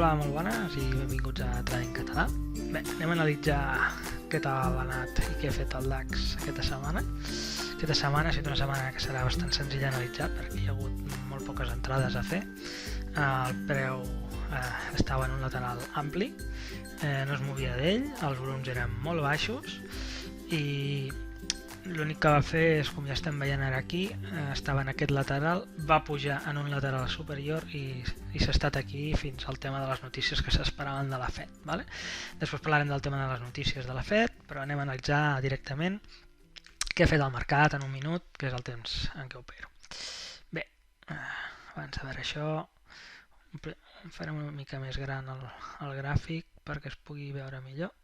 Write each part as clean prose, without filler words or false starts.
Hola, molt bones i benvinguts a Trading Català. Bé, anem a analitzar què tal ha anat i què ha fet el DAX aquesta setmana. Aquesta setmana ha estat una setmana que serà bastant senzilla d'analitzar perquè hi ha hagut molt poques entrades a fer. El preu estava en un lateral ampli, no es movia d'ell, els volums eren molt baixos i l'únic que va fer és, com ja estem veient ara aquí, estava en aquest lateral, va pujar en un lateral superior i s'ha estat aquí fins al tema de les notícies que s'esperaven de la FED. Vale? Després parlarem del tema de les notícies de la FED, però anem a analitzar directament què ha fet el mercat en un minut, que és el temps en què opero. Bé, abans de veure això, farem una mica més gran el gràfic perquè es pugui veure millor.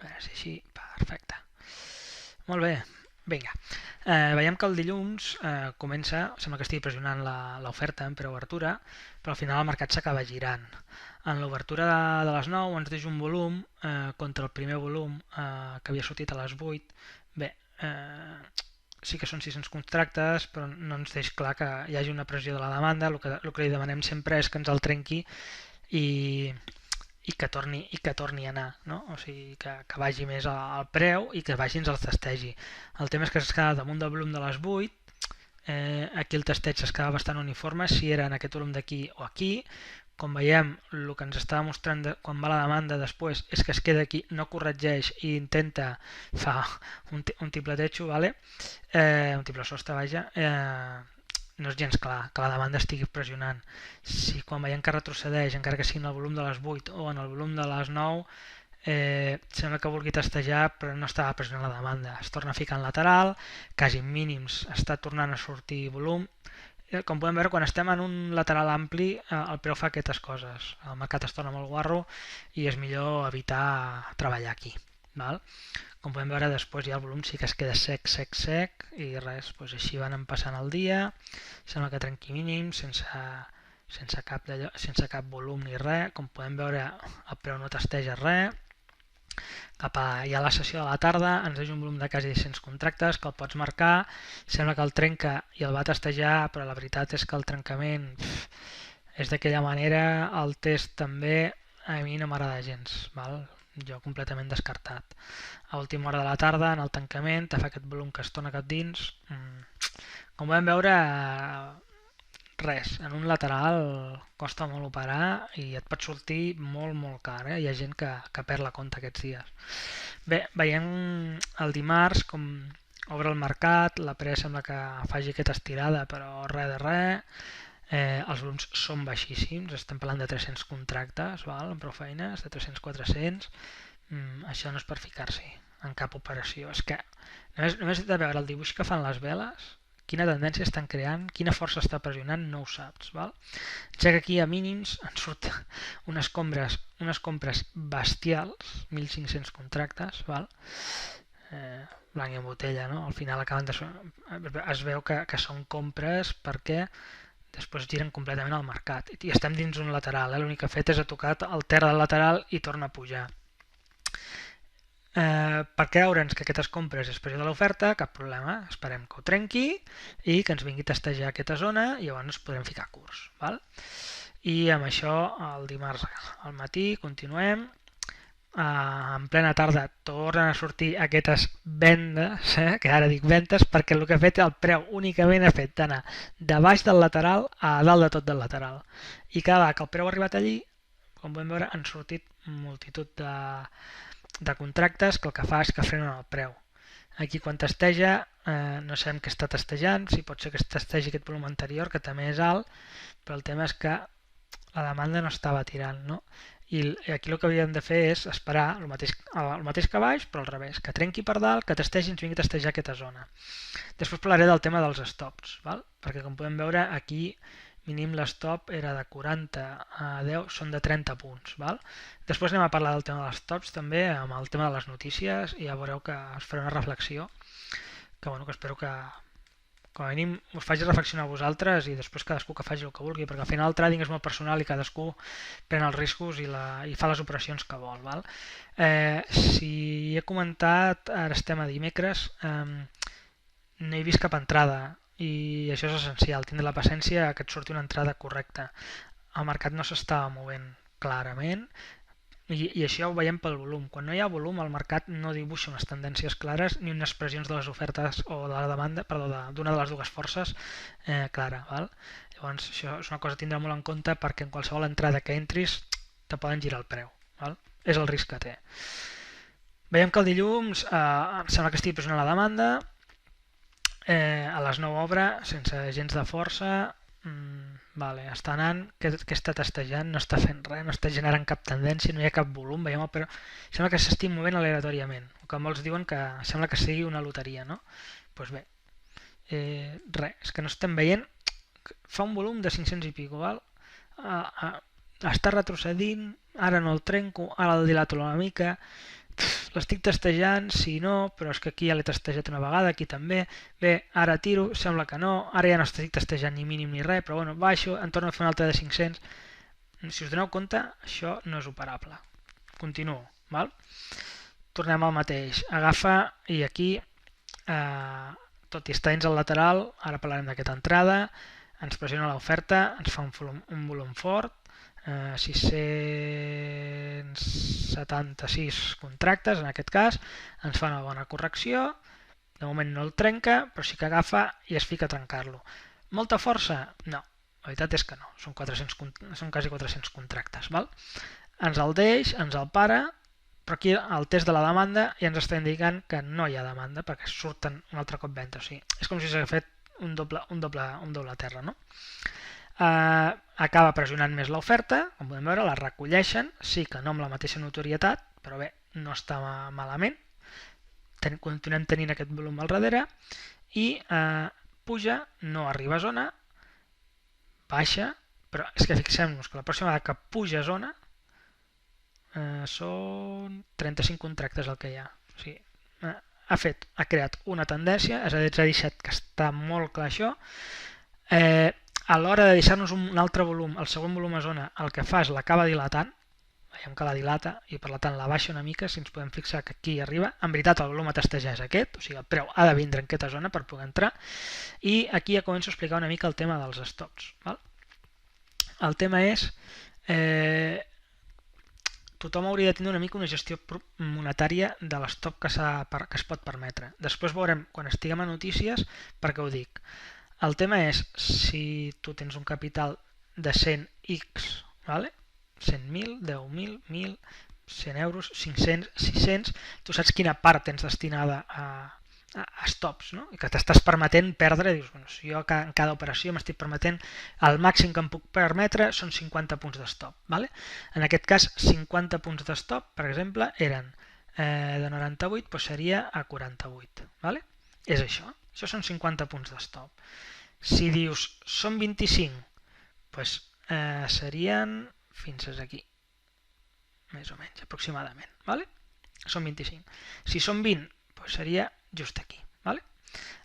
A veure si així, perfecte. Molt bé, vinga. Veiem que el dilluns comença, sembla que estigui pressionant l'oferta en preobertura, però al final el mercat s'acaba girant. En l'obertura de les 9 ens deixa un volum contra el primer volum que havia sortit a les 8. Bé, sí que són 600 contractes, però no ens deixa clar que hi hagi una pressió de la demanda. El que li demanem sempre és que ens el trenqui i que torni a anar, no? O sigui, que vagi més al preu i que vagi ens el testegi. El tema és que es queda damunt del volum de les 8, aquí el testeig es queda bastant uniforme, si era en aquest volum d'aquí o aquí. Com veiem, el que ens estava mostrant quan va la demanda després és que es queda aquí, no corregeix i intenta fa un tripletejo, vale? Un triple sostre, vaja, no és gens clar que la demanda estigui pressionant. Si quan veiem que retrocedeix, encara que sigui en el volum de les 8 o en el volum de les 9, sembla que vulgui testejar però no estava pressionant la demanda. Es torna a ficar en lateral, quasi mínims està tornant a sortir volum. Com podem veure, quan estem en un lateral ampli, el preu fa aquestes coses. El mercat es torna molt guarro i és millor evitar treballar aquí. Val? Com podem veure, després ja el volum sí que es queda sec i res, doncs així van passant el dia. Sembla que trenqui mínims sense cap volum ni res. Com podem veure, el preu no testeja res. Cap a ja la sessió de la tarda ens deixa un volum de quasi 600 contractes que el pots marcar. Sembla que el trenca i el va testejar, però la veritat és que el trencament és d'aquella manera. El test també a mi no m'agrada gens, val? Jo completament descartat. A última hora de la tarda, en el tancament, te fa aquest volum que es torna cap dins. Com podem veure, res, en un lateral costa molt operar i et pot sortir molt car. Hi ha gent que perd la compta aquests dies. Bé, veiem el dimarts com obre el mercat, la pre sembla que faci aquesta estirada, però res de res. Els volums són baixíssims, estem parlant de 300 contractes, val? Amb prou feines, de 300-400. Això no és per ficar-s'hi en cap operació. És que només de veure el dibuix que fan les veles, quina tendència estan creant, quina força està pressionant, no ho saps. Val? Ja que aquí a mínims ens surten unes compres bestials, 1.500 contractes, val? Blanc i en botella, no? Al final es veu que són compres perquè després giren completament al mercat i estem dins un lateral, l'únic que ha fet és ha tocat el terra del lateral i torna a pujar. Per creure'ns que aquestes compres és pressió de l'oferta, cap problema, esperem que ho trenqui i que ens vingui a testejar aquesta zona i llavors podrem ficar curts. Val? I amb això el dimarts al matí continuem. En plena tarda tornen a sortir aquestes vendes, que ara dic vendes perquè el que ha fet el preu únicament ha fet d'anar de baix del lateral a dalt de tot del lateral. I cada vegada que el preu ha arribat allí, com podem veure, han sortit multitud de contractes que el que fa és que frenen el preu. Aquí quan testeja, no sabem què està testejant, si pot ser que es testegi aquest volum anterior, que també és alt, però el tema és que la demanda no estava tirant, no? I aquí el que havíem de fer és esperar el mateix que baix, però al revés, que trenqui per dalt, que testegi i ens vingui a testejar aquesta zona. Després parlaré del tema dels stops, val? Perquè com podem veure aquí mínim l'stop era de 40 a 10, són de 30 punts. Val? Després anem a parlar del tema dels stops també, amb el tema de les notícies, i ja veureu que us faré una reflexió que espero que com a mínim us faci reflexionar a vosaltres i després cadascú que faci el que vulgui, perquè al final el trading és molt personal i cadascú pren els riscos i fa les operacions que vol. Val? Si he comentat, ara estem a dimecres, no he vist cap entrada i això és essencial, tindre la paciència que et surti una entrada correcta. El mercat no s'estava movent clarament, i això ho veiem pel volum. Quan no hi ha volum, el mercat no dibuixa unes tendències clares ni unes pressions de les ofertes o de la demanda, perdó, d'una de les dues forces clara. Val? Llavors, això és una cosa a tindre molt en compte perquè en qualsevol entrada que entris te poden girar el preu. Val? És el risc que té. Veiem que el dilluns em sembla que estigui pressionant la demanda, a les 9 obre, sense gens de força, vale, està anant, què està testejant? No està fent res, no està generant cap tendència, no hi ha cap volum, veiem el però sembla que s'estigui movent aleatòriament, o que molts diuen que sembla que sigui una loteria, no? Doncs bé, res, és que no estem veient, fa un volum de 500 i pico, val? Està retrocedint, ara no el trenco, ara el dilato una mica, l'estic testejant, si no, però és que aquí ja l'he testejat una vegada, aquí també, bé, ara tiro, sembla que no, ara ja no estic testejant ni mínim ni res, però bueno, baixo, en torno a fer un altre de 500, si us doneu compte, això no és operable. Continuo, val? Tornem al mateix, agafa i aquí, tot i estar dins el lateral, ara parlarem d'aquesta entrada, ens pressiona l'oferta, ens fa un volum fort, 676 contractes en aquest cas, ens fa una bona correcció, de moment no el trenca, però sí que agafa i es fica a trencar-lo. Molta força? No, la veritat és que no, són quasi 400 contractes. Val? Ens el deix, ens el para, però aquí el test de la demanda ja ens està indicant que no hi ha demanda perquè surten un altre cop venda, o sigui, és com si s'hagués fet un doble terra, no? Acaba pressionant més l'oferta, com podem veure, la recolleixen, sí que no amb la mateixa notorietat, però bé, no està malament, continuem tenint aquest volum al darrere, i puja, no arriba a zona, baixa, però és que fixem-nos que la pròxima vegada que puja a zona són 35 contractes el que hi ha, o sigui, ha creat una tendència, és a dir, ens ha deixat que està molt clar això, a l'hora de deixar-nos un altre volum, el segon volum a zona, el que fa és l'acaba dilatant, veiem que la dilata i per tant la baixa una mica, si ens podem fixar que aquí arriba, en veritat el volum a testejar és aquest, o sigui el preu ha de vindre en aquesta zona per poder entrar, i aquí ja començo a explicar una mica el tema dels stops. Val? El tema és, tothom hauria de tenir una mica una gestió monetària de l'estop que es pot permetre. Després veurem, quan estiguem a notícies, per què ho dic. El tema és, si tu tens un capital de 100x, vale? 100.000, 10.000, 1.000, 100 euros, 500, 600, tu saps quina part tens destinada a stops, no? I que t'estàs permetent perdre, dius, bueno, si jo en cada operació m'estic permetent, el màxim que em puc permetre són 50 punts d'estop, vale? En aquest cas, 50 punts d'estop, per exemple, eren de 98, doncs seria a 48, vale? És això. Això són 50 punts d'estop. Si dius, són 25, doncs serien fins aquí, més o menys, aproximadament. Vale? Són 25. Si són 20, doncs seria just aquí. Vale?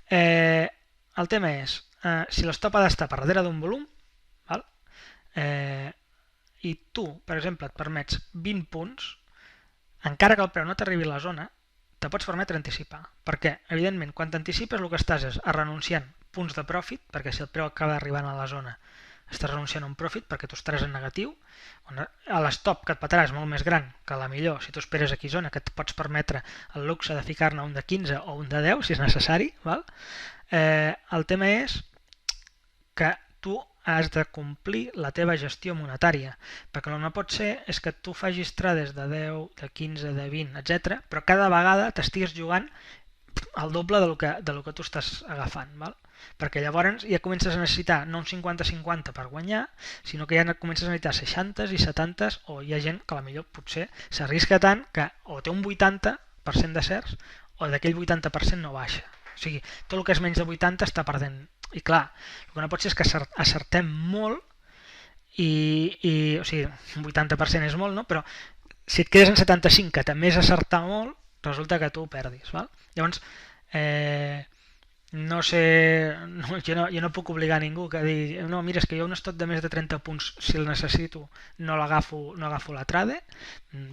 El tema és, si l'estop ha d'estar per darrere d'un volum, val? I tu, per exemple, et permets 20 punts, encara que el preu no t'arribi a la zona, te pots permetre anticipar, perquè, evidentment, quan t'anticipes el que estàs és renunciant punts de profit, perquè si el preu acaba arribant a la zona estàs renunciant a un profit perquè tu estaràs en negatiu, l'estop que et petarà és molt més gran que la millor si tu esperes aquí zona, que et pots permetre el luxe de ficar-ne un de 15 o un de 10 si és necessari, val? El tema és que tu has de complir la teva gestió monetària, perquè el que no pot ser és que tu facis trades de 10, de 15, de 20, etc, però cada vegada t'estigues jugant el doble del que tu estàs agafant, val? Perquè llavors ja comences a necessitar no un 50-50 per guanyar, sinó que ja comences a necessitar 60 i 70, o hi ha gent que potser s'arrisca tant que o té un 80% de certs o d'aquell 80% no baixa. O sigui, tot el que és menys de 80 està perdent. I clar, el que no pot ser és que acertem molt o sigui, un 80% és molt, no? Però si et quedes en 75, que també és acertar molt, resulta que tu ho perdis. Val? Llavors, no sé, jo no puc obligar a ningú que digui, no, mira, és que jo un stop de més de 30 punts, si el necessito, no agafo la trade,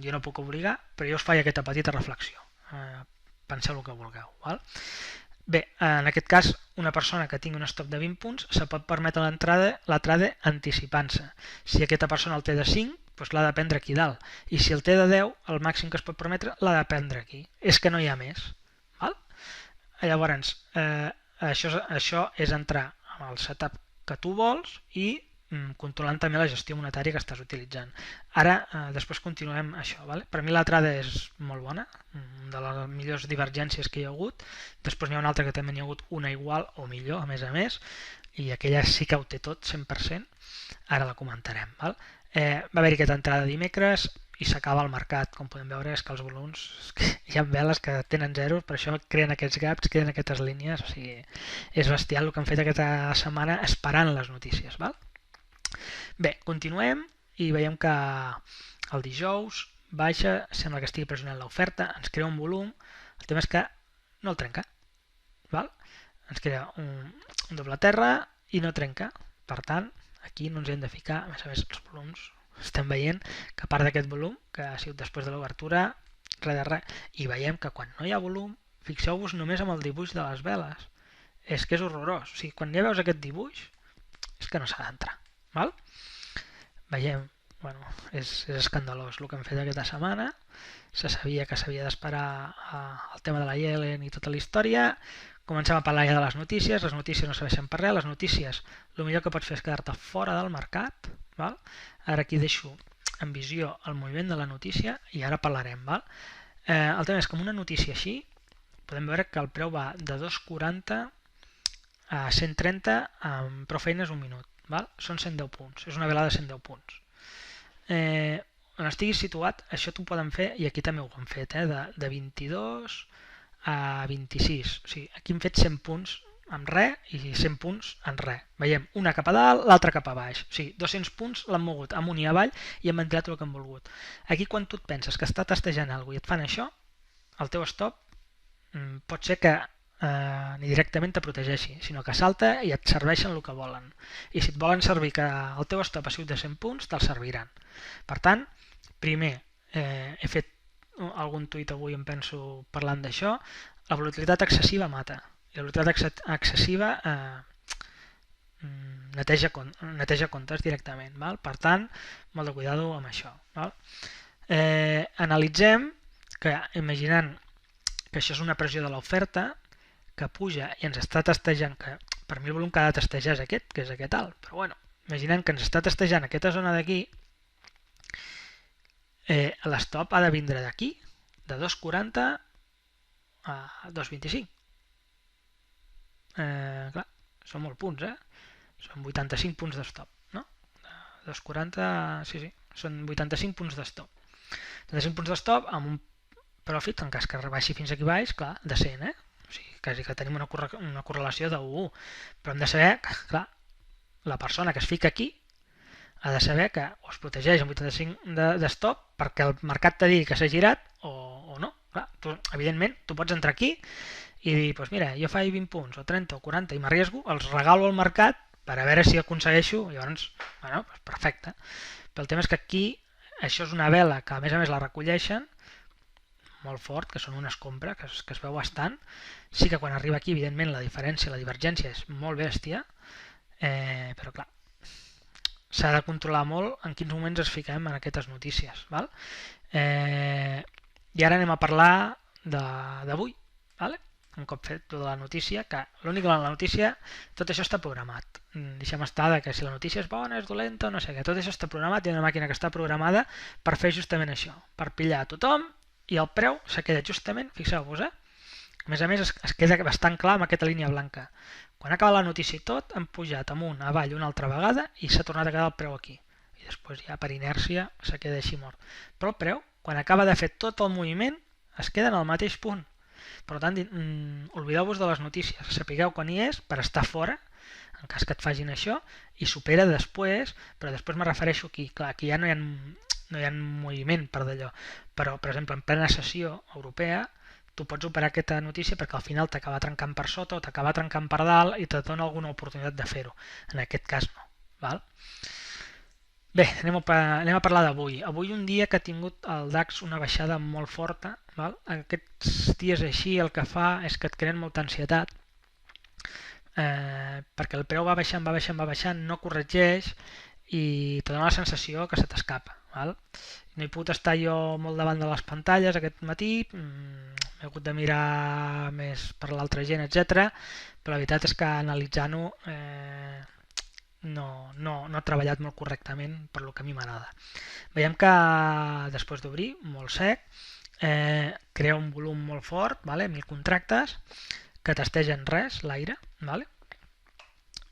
jo no puc obligar, però jo us faig aquesta petita reflexió. Penseu el que vulgueu. Val? Bé, en aquest cas, una persona que tingui un stop de 20 punts se pot permetre la trade anticipant-se. Si aquesta persona el té de 5, doncs l'ha de prendre aquí dalt. I si el té de 10, el màxim que es pot permetre l'ha de prendre aquí. És que no hi ha més. Val? Llavors, això és entrar amb el setup que tu vols i controlant també la gestió monetària que estàs utilitzant. Ara, després continuem això. Vale? Per mi l'altrada és molt bona, de les millors divergències que hi ha hagut. Després n'hi ha una altra que també n'hi ha hagut una igual o millor, a més, i aquella sí que ho té tot, 100%. Ara la comentarem. Val? Va haver-hi aquesta entrada dimecres i s'acaba el mercat. Com podem veure, és que els volums, hi ha veles que tenen zeros, per això creen aquests gaps, creen aquestes línies. O sigui, és bestial el que han fet aquesta setmana esperant les notícies. Val? Bé, continuem i veiem que el dijous baixa, sembla que estigui pressionant l'oferta, ens crea un volum, el tema és que no el trenca. Val? Ens crea un doble terra i no trenca. Per tant, aquí no ens hem de ficar, a més els volums, estem veient que a part d'aquest volum, que ha sigut després de l'obertura, res de res, i veiem que quan no hi ha volum, fixeu-vos només amb el dibuix de les veles, és que és horrorós. O sigui, quan ja veus aquest dibuix, és que no s'ha d'entrar. Val? Veiem, bueno, és escandalós el que hem fet aquesta setmana, se sabia que s'havia d'esperar el tema de la Yellen i tota la història. Comencem a parlar ja de les notícies no serveixen per res, les notícies el millor que pots fer és quedar-te fora del mercat. Val? Ara aquí deixo en visió el moviment de la notícia i ara parlarem. Val? El tema és que amb una notícia així podem veure que el preu va de 2,40 a 130 amb prou feines un minut. Val? Són 110 punts, és una velada de 110 punts. On estiguis situat, això t'ho poden fer, i aquí també ho han fet, de 22 a 26. O sigui, aquí hem fet 100 punts amb res i 100 punts en res. Veiem una cap a dalt, l'altra cap a baix. O sigui, 200 punts l'han mogut amunt i avall i han ventilat el que han volgut. Aquí quan tu et penses que està testejant alguna cosa i et fan això, el teu stop pot ser que ni directament te protegeixi, sinó que salta i et serveixen el que volen. I si et volen servir que el teu stop ha sigut de 100 punts, te'l serviran. Per tant, primer, he fet algun tuit avui, em penso, parlant d'això, la volatilitat excessiva mata. I la volatilitat excessiva neteja comptes directament. Val? Per tant, molt de cuidado amb això. Val? Analitzem que, imaginant que això és una pressió de l'oferta, que puja i ens està testejant, que per mi el volum que ha de testejar és aquest, que és aquest alt, però bueno, imaginant que ens està testejant aquesta zona d'aquí, l'estop ha de vindre d'aquí, de 2,40 a 2,25. Clar, són molts punts, són 85 punts d'estop, no? 2,40, sí, són 85 punts d'estop. 85 punts d'estop amb un profit, en cas que rebaixi fins aquí baix, clar, de 100, O sigui, quasi que tenim una correlació de 1. Però hem de saber que, clar, la persona que es fica aquí ha de saber que o es protegeix amb 85 d'estop perquè el mercat t'ha dit que s'ha girat o no. Clar, evidentment, tu pots entrar aquí i dir, doncs mira, jo faig 20 punts o 30 o 40 i m'arriesgo, els regalo al mercat per a veure si aconsegueixo, llavors, bueno, doncs perfecte. Però el tema és que aquí això és una vela que a més la recolleixen molt fort, que són una escombra, que es veu bastant. Sí que quan arriba aquí, evidentment, la diferència, la divergència és molt bèstia, però clar, s'ha de controlar molt en quins moments es fiquem en aquestes notícies. Val? I ara anem a parlar d'avui. Vale? Un cop fet tota la notícia, que l'únic que la notícia, tot això està programat. Deixem estar que si la notícia és bona, és dolenta, no sé què, tot això està programat, hi ha una màquina que està programada per fer justament això, per pillar a tothom, i el preu s'ha quedat justament, fixeu-vos, a més es queda bastant clar amb aquesta línia blanca. Quan acaba la notícia i tot, han pujat amunt, avall una altra vegada i s'ha tornat a quedar el preu aquí. I després ja per inèrcia se queda així mort. Però el preu, quan acaba de fer tot el moviment, es queda en el mateix punt. Per tant, oblideu-vos de les notícies, sapigueu quan hi és per estar fora, en cas que et facin això, i supera després, però després me refereixo aquí. Clar, aquí ja no hi ha moviment per d'allò, però per exemple en plena sessió europea tu pots operar aquesta notícia perquè al final t'acaba trencant per sota o t'acaba trencant per dalt i te dona alguna oportunitat de fer-ho. En aquest cas no. Val? Bé, anem a parlar d'avui. Avui un dia que ha tingut el DAX una baixada molt forta. Val? Aquests dies així el que fa és que et creen molta ansietat perquè el preu va baixant, no corregeix i te dona la sensació que se t'escapa. Val? No he pogut estar jo molt davant de les pantalles aquest matí, he hagut de mirar més per l'altra gent, etc. Però la veritat és que analitzant-ho no ha treballat molt correctament per lo que a mi m'agrada. Veiem que després d'obrir, molt sec, crea un volum molt fort, vale? 1.000 contractes, que testegen res, l'aire, vale?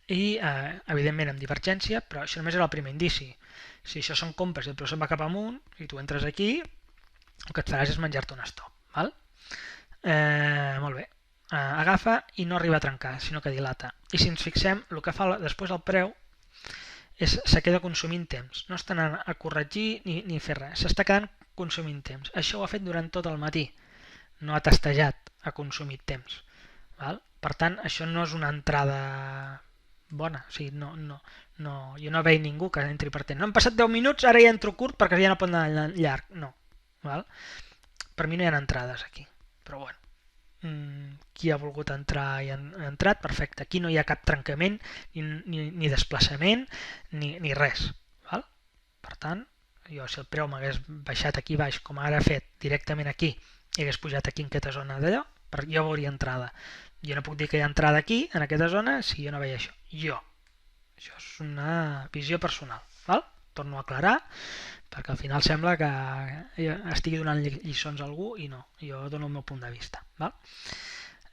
I evidentment amb divergència, però això només era el primer indici. Si això són compres i el preu se'n va cap amunt i tu entres aquí, el que et faràs és menjar-te un stop. Val? Molt bé. Agafa i no arriba a trencar, sinó que dilata. I si ens fixem, el que fa després el preu és se queda consumint temps. No està anant a corregir ni fer res. S'està quedant consumint temps. Això ho ha fet durant tot el matí. No ha testejat, ha consumit temps. Val? Per tant, això no és una entrada bona. O sigui, jo no veig ningú que entri per temps. No han passat 10 minuts, ara ja entro curt perquè ja no pot anar llarg. No. Val? Per mi no hi ha entrades aquí. Però bueno, qui ha volgut entrar i ha entrat, perfecte. Aquí no hi ha cap trencament, ni desplaçament, ni res. Val? Per tant, jo si el preu m'hagués baixat aquí baix, com ara ha fet directament aquí, i hagués pujat aquí en aquesta zona d'allò, jo veuria entrada. Jo no puc dir que hi ha entrada aquí, en aquesta zona, si jo no veia això. Això és una visió personal. Val? Torno a aclarar, perquè al final sembla que estigui donant lliçons a algú i no, jo dono el meu punt de vista. Val?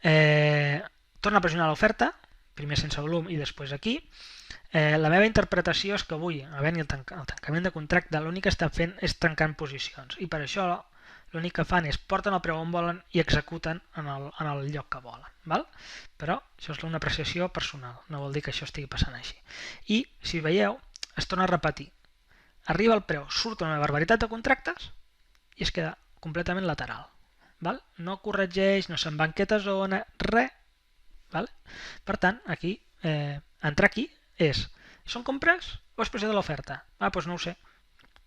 Torna a pressionar l'oferta, primer sense volum i després aquí. La meva interpretació és que avui, havent-hi el tancament de contracte, l'únic que estan fent és tancant posicions, i per això l'únic que fan és porten el preu on volen i executen en el lloc que volen. Val? Però això és una apreciació personal, no vol dir que això estigui passant així. I, si veieu, es torna a repetir. Arriba el preu, surt una barbaritat de contractes i es queda completament lateral. Val? No corregeix, no se'n va en aquesta zona, res. Val? Per tant, aquí, entrar aquí és, són compres o és pressió de l'oferta? Doncs no ho sé.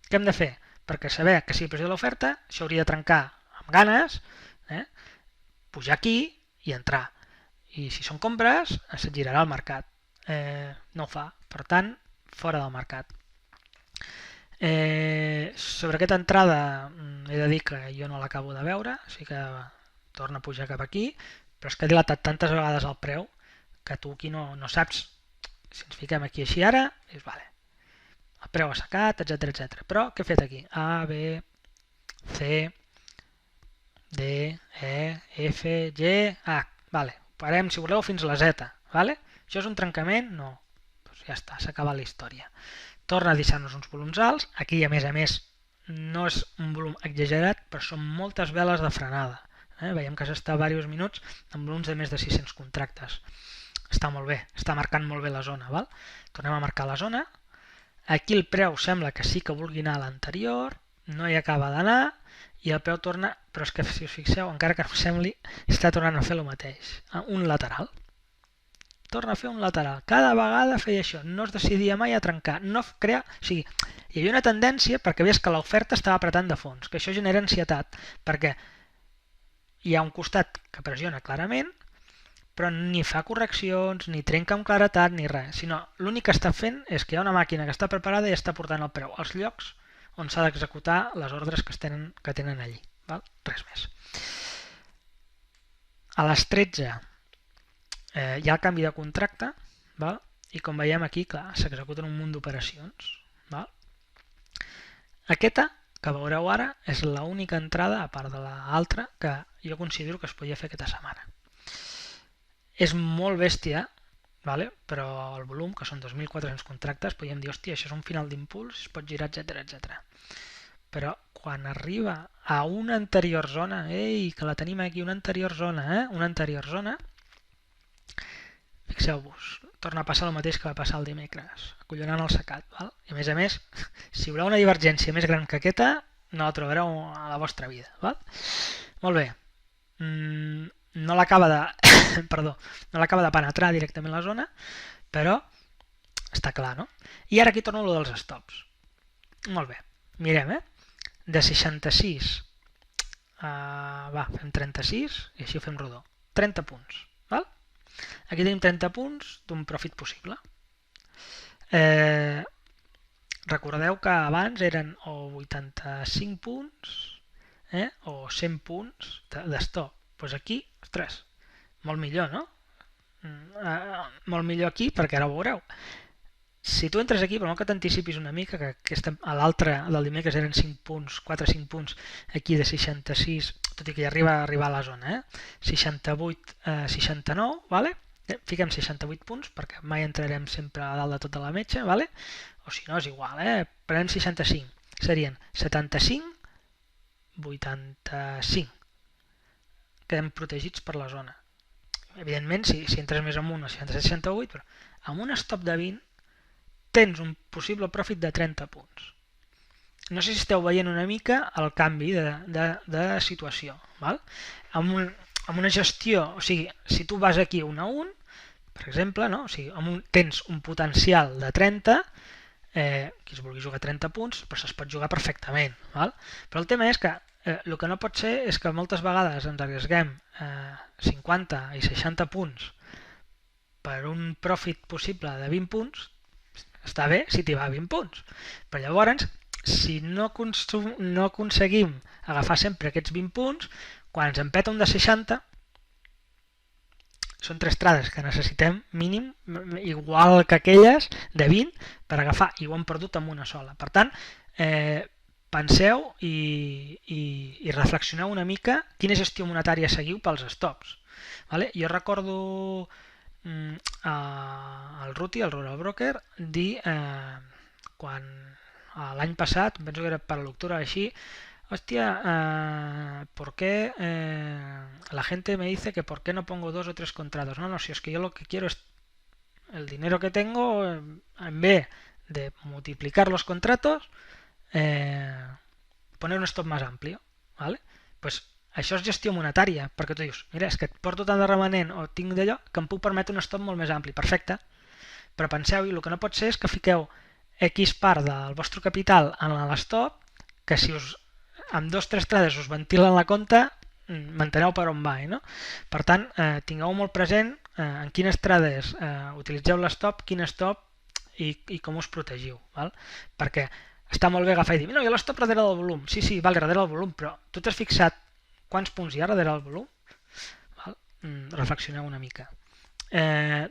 Què hem de fer? Perquè saber que si pressió de l'oferta s'hauria de trencar amb ganes, pujar aquí i entrar. I si són compres, se't girarà el mercat. No ho fa. Per tant, fora del mercat. Sobre aquesta entrada he de dir que jo no l'acabo de veure, o sigui que torna a pujar cap aquí, però és que ha dilatat tantes vegades el preu que tu aquí no saps. Si ens fiquem aquí així ara, dius, vale, el preu assecat, etc. Però què he fet aquí? A, B, C, D, E, F, G, H. Vale, parem, si voleu, fins a la Z. Vale? Això és un trencament? No. Doncs ja està, s'ha acabat la història. Torna a deixar-nos uns volums alts. Aquí, a més, no és un volum exagerat, però són moltes veles de frenada. Veiem que s'està diversos minuts amb volums de més de 600 contractes. Està molt bé, està marcant molt bé la zona. Val? Tornem a marcar la zona. Aquí el preu sembla que sí que vulgui anar a l'anterior, no hi acaba d'anar, i el preu torna, però és que si us fixeu, encara que no us sembli, està tornant a fer el mateix, un lateral. Torna a fer un lateral. Cada vegada feia això, no es decidia mai a trencar, no crea... O sigui, hi havia una tendència perquè veies que l'oferta estava apretant de fons, que això genera ansietat, perquè hi ha un costat que pressiona clarament, però ni fa correccions, ni trenca amb claretat, ni res, sinó l'únic que està fent és que hi ha una màquina que està preparada i està portant el preu als llocs on s'ha d'executar les ordres que tenen allí. Val? Res més. A les 13 hi ha el canvi de contracte, val? I com veiem aquí, clar, s'executen un munt d'operacions. Aquesta, que veureu ara, és l'única entrada, a part de l'altra, que jo considero que es podia fer aquesta setmana. És molt bèstia, vale? Però el volum, que són 2.400 contractes, podríem dir, hòstia, això és un final d'impuls, es pot girar, etc. Però quan arriba a una anterior zona, ei, que la tenim aquí, una anterior zona, fixeu-vos, torna a passar el mateix que va passar el dimecres, acollonant el secat. Val? I a més, si voleu una divergència més gran que aquesta, no la trobareu a la vostra vida. Val? Molt bé. No l'acaba de penetrar directament la zona, però està clar, no? I ara aquí torno a lo dels stops. Molt bé, mirem, de 66 fem 36 i així ho fem rodó. 30 punts, val? Aquí tenim 30 punts d'un profit possible. recordeu que abans eren o 85 punts o 100 punts d'estop. Doncs aquí, ostres, molt millor, no? Molt millor aquí perquè ara ho veureu. Si tu entres aquí, però no que t'anticipis una mica, que a l'altre del dimecres eren 5 punts, 4-5 punts, aquí de 66, tot i que ja arriba a la zona, 68-69, vale? Fiquem 68 punts, perquè mai entrarem sempre a dalt de tota la metxa, vale? O si no, és igual, prenem 65. Serien 75, 85. Quedem protegits per la zona. Evidentment, si entres més amunt a 66-68, però amb un stop de 20 tens un possible profit de 30 punts. No sé si esteu veient una mica el canvi de situació. Val? Amb una gestió, o sigui, si tu vas aquí 1 a 1, per exemple, no? O sigui, tens un potencial de 30, qui es vulgui jugar 30 punts, però es pot jugar perfectament. Val? Però el tema és que el que no pot ser és que moltes vegades ens arriesguem 50 i 60 punts per un profit possible de 20 punts. Està bé si t'hi va a 20 punts, però llavors, si no aconseguim agafar sempre aquests 20 punts, quan ens empeta un de 60, són 3 trades que necessitem mínim, igual que aquelles de 20, per agafar, i ho hem perdut amb una sola. Per tant, penseu i reflexioneu una mica quina gestió monetària seguiu pels stops. Vale? Jo recordo el Ruti, el Rural Broker, dir quan l'any passat, penso que era per l'octubre així, hostia, ¿por qué la gente me dice que por qué no pongo 2 o 3 contratos? No, si es que yo lo que quiero es el dinero que tengo, en vez de multiplicar los contratos, poner un stop más amplio, ¿vale? Pues això és gestió monetària, perquè tu dius, mira, és que et porto tant de remanent o tinc d'allò que em puc permetre un stop molt més ampli. Perfecte, però penseu-hi, el que no pot ser és que fiqueu X part del vostre capital en l'stop, que si amb 2 o 3 trades us ventilen la compte, manteneu per on va, no? Per tant, tingueu molt present en quines trades utilitzeu l'stop, quin stop i com us protegiu, val? Perquè està molt bé agafar i dir, no, jo l'stop darrere del volum. Sí, vale, darrere del volum, però tu t'has fixat quants punts hi ha darrere del volum? Val? Reflexioneu una mica.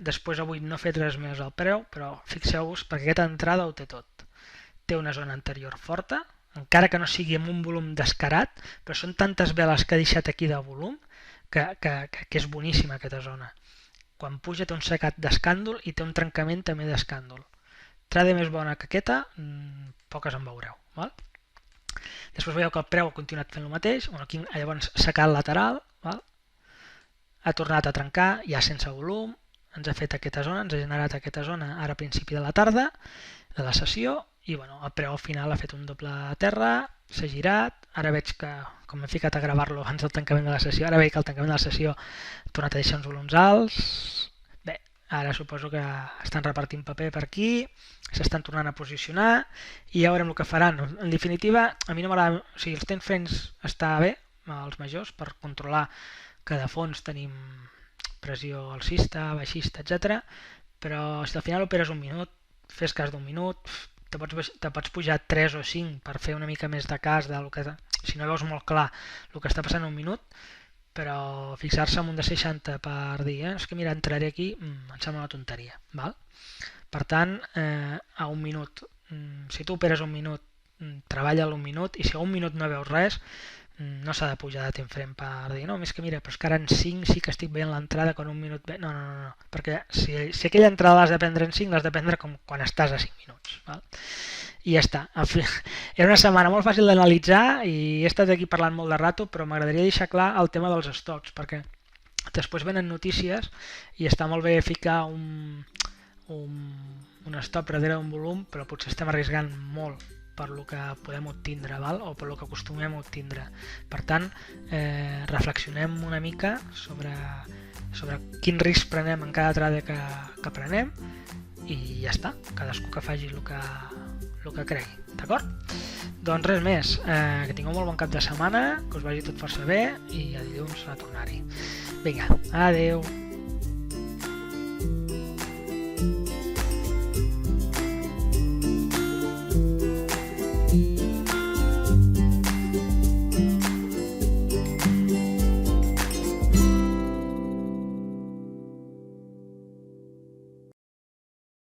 Després avui no he fet res més al preu, però fixeu-vos perquè aquesta entrada ho té tot. Té una zona anterior forta, encara que no sigui amb un volum descarat, però són tantes veles que ha deixat aquí de volum que és boníssima aquesta zona. Quan puja té un secat d'escàndol i té un trencament també d'escàndol. Trade més bona que aquesta, poques en veureu. Val? Després veieu que el preu ha continuat fent el mateix, aquí llavors s'ha quedat lateral, val? Ha tornat a trencar, ja sense volum, ens ha fet aquesta zona, ens ha generat aquesta zona ara a principi de la tarda, de la sessió, i bueno, el preu al final ha fet un doble a terra, s'ha girat, ara veig que, com m'he ficat a gravar-lo abans del tancament de la sessió, ara veig que el tancament de la sessió ha tornat a deixar uns volums alts. Bé, ara suposo que estan repartint paper per aquí, s'estan tornant a posicionar i ja veurem el que faran. En definitiva, a mi no m'agrada, o sigui, els time frames està bé, els majors, per controlar que de fons tenim pressió alcista, baixista, etc. Però si al final operes un minut, fes cas d'un minut, te pots pujar 3 o 5 per fer una mica més de cas del que, si no veus molt clar el que està passant en un minut, però fixar-se en un de 60 per dir, és que mira, entraré aquí, em sembla una tonteria. Val? Per tant, a un minut, si tu operes un minut, treballa un minut, i si a un minut no veus res, no s'ha de pujar de temps frame per dir, no, més que mira, però és que ara en 5 sí que estic veient l'entrada quan un minut ve. No, perquè si aquella entrada l'has de prendre en 5, l'has de prendre com quan estàs a 5 minuts. Val? I ja està. Era una setmana molt fàcil d'analitzar i he estat aquí parlant molt de rato, però m'agradaria deixar clar el tema dels stocks, perquè després venen notícies i està molt bé ficar un stop darrere d'un volum, però potser estem arriesgant molt per lo que podem obtindre, val? O per lo que acostumem a obtindre. Per tant, reflexionem una mica sobre quin risc prenem en cada trade que prenem i ja està, cadascú que faci el que cregui, d'acord? Doncs res més, que tingueu molt bon cap de setmana, que us vagi tot força bé i a dilluns a tornar-hi. Vinga, adeu!